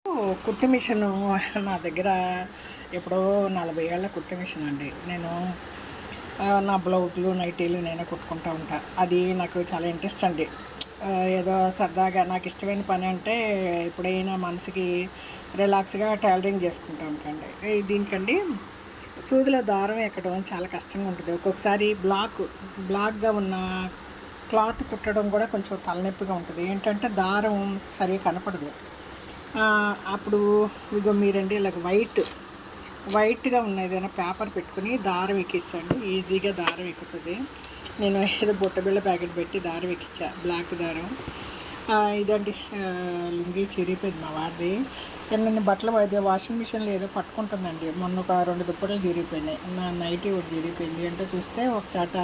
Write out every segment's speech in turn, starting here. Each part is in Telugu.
కుట్టు మిషను నా దగ్గర ఎప్పుడో 40 ఏళ్ల కుట్టు మిషన్ అండి. నేను నా బ్లౌజులు, నైటీలు నేనే కుట్టుకుంటూ ఉంటా. అది నాకు చాలా ఇంట్రెస్ట్ అండి. ఏదో సరదాగా నాకు ఇష్టమైన పని అంటే ఎప్పుడైనా మనసుకి రిలాక్స్‌గా టైలరింగ్ చేసుకుంటూ ఉంటాండి. దీనికండి సూదిలో దారం ఎక్కడం చాలా కష్టంగా ఉంటుంది. ఒక్కొక్కసారి బ్లాక్‌గా ఉన్న క్లాత్ కుట్టడం కూడా కొంచెం తలనొప్పిగా ఉంటుంది. ఏంటంటే దారం సరిగ్గా కనపడదు. అప్పుడు ఇగో మీరండి ఇలాగ వైట్‌గా ఉన్న ఏదైనా పేపర్ పెట్టుకుని దారం ఎక్కిస్తాండి. ఈజీగా దారం ఎక్కుతుంది. నేను ఏదో బుట్టబిళ్ళ ప్యాకెట్ పెట్టి దారం ఎక్కించా, బ్లాక్ దారం. ఇదండి లుంగీ చిరిగిపోయింది మా వారిది. నేను బట్టలు అదే వాషింగ్ మిషన్లో ఏదో పట్టుకుంటుందండి. మొన్న ఒక 2 దుప్పట్లు చిరిగిపోయినాయి. నా నైటీ ఒకటి చిరిగిపోయింది. అంటే చూస్తే ఒక చాట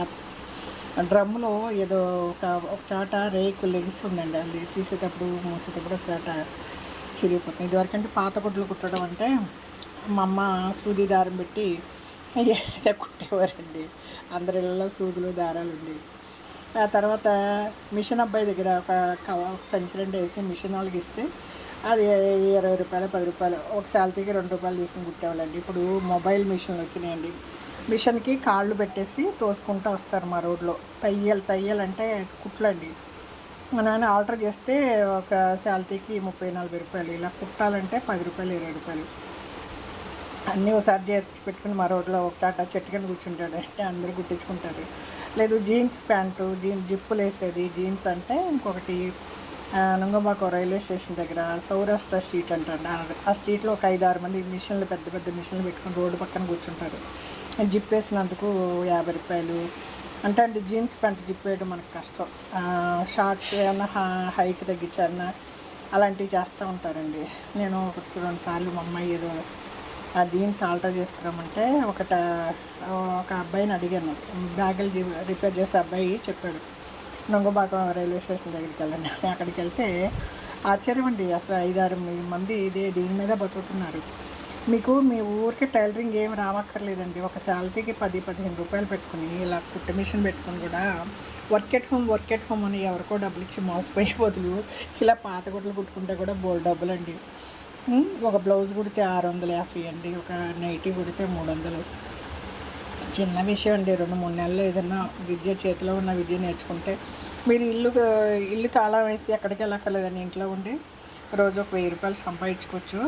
డ్రమ్ములో ఏదో ఒక చాట రేకు లెగిసి ఉందండి. అది తీసేటప్పుడు మూసేటప్పుడు ఒక చాట చిరిగిపోతుంది. ఇదివరకంటే పాత గుడ్లు కుట్టడం అంటే మా అమ్మ సూది దారం పెట్టి కుట్టేవారండి. అందరి ఇళ్ళలో సూదులు దారాలు ఉండేవి. ఆ తర్వాత మిషన్ అబ్బాయి దగ్గర ఒక సంచి 2 వేసి మిషన్ వాళ్ళకి ఇస్తే అది రూ. 20, రూ. 10 ఒక శాలరీకి రూ. 2 తీసుకుని కుట్టేవాళ్ళండి. ఇప్పుడు మొబైల్ మిషన్లు వచ్చినాయండి. మిషన్కి కాళ్ళు పెట్టేసి తోసుకుంటూ వస్తారు మా రోడ్లో. తయ్యలంటే కుట్లండి. మా నాన్న ఆల్టర్ చేస్తే ఒక శాలరీకి రూ. 30, 40. ఇలా కుట్టాలంటే రూ. 10, రూ. 20 అన్నీ ఒకసారి చేర్చి పెట్టుకుని మా రోడ్లో ఒక చాట చెట్టు కింద కూర్చుంటాడు. అంటే అందరూ కుట్టించుకుంటారు. లేదు జీన్స్ ప్యాంటు, జిప్పులు వేసేది జీన్స్ అంటే ఇంకొకటి నుంగంబాకం రైల్వే స్టేషన్ దగ్గర సౌరాష్ట్ర స్ట్రీట్ అంటారు. ఆ స్ట్రీట్లో ఒక 5-6 మంది మిషన్లు పెద్ద పెద్ద మిషన్లు పెట్టుకుని రోడ్డు పక్కన కూర్చుంటారు. జిప్ వేసినందుకు రూ. 50. అంటే జీన్స్ ప్యాంట్ జిప్ వేయడం మనకు కష్టం. షార్ట్స్ ఏమన్నా హైట్ తగ్గించారన్నా అలాంటివి చేస్తూ ఉంటారండి. నేను 1-2 సార్లు మా అమ్మాయి ఏదో ఆ జీన్స్ ఆల్టర్ చేసుకురామంటే ఒక అబ్బాయిని అడిగాను. బ్యాగులు రిపేర్ చేసే అబ్బాయి చెప్పాడు, నుంగబాకం రైల్వే స్టేషన్ దగ్గరికి వెళ్ళండి. అక్కడికి వెళ్తే ఆశ్చర్యం అండి. అసలు 5-6 మంది దీని మీద బతుకుతున్నారు. మీకు మీ ఊరికి టైలరింగ్ ఏమి రావక్కర్లేదండి. ఒక శాలరీకి 10-15 రూపాయలు పెట్టుకుని ఇలా కుట్టు మిషన్ పెట్టుకుని కూడా వర్క్ ఎట్ హోమ్ అని ఎవరికో డబ్బులు ఇచ్చి మోసపోయే బదులు ఇలా పాత గుడ్లు కుట్టుకుంటే కూడా బోల్డ్ డబ్బులండి. ఒక బ్లౌజ్ కుడితే 650 అండి. ఒక నైటీ కుడితే 300. చిన్న విషయం అండి. 2-3 నెలలు ఏదైనా చేతిలో ఉన్న విద్య నేర్చుకుంటే మీరు ఇల్లు తాళం వేసి ఎక్కడికి వెళ్ళక్కర్లేదండి. ఇంట్లో ఉండి రోజు ఒక రూ. 1000 సంపాదించుకోవచ్చు.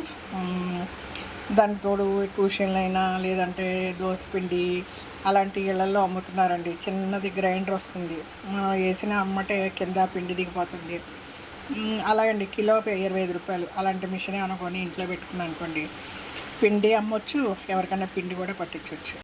దానికి తోడు ట్యూషన్లు అయినా లేదంటే దోసపిండి అలాంటి ఇళ్లలో అమ్ముతున్నారండి. చిన్నది గ్రైండర్ వస్తుంది, వేసిన అమ్మటే కింద పిండి దిగిపోతుంది. అలాగండి కిలో రూ. 25. అలాంటి మిషనే అనుకొని ఇంట్లో పెట్టుకుని అనుకోండి పిండి అమ్మొచ్చు, ఎవరికైనా పిండి కూడా పట్టించవచ్చు.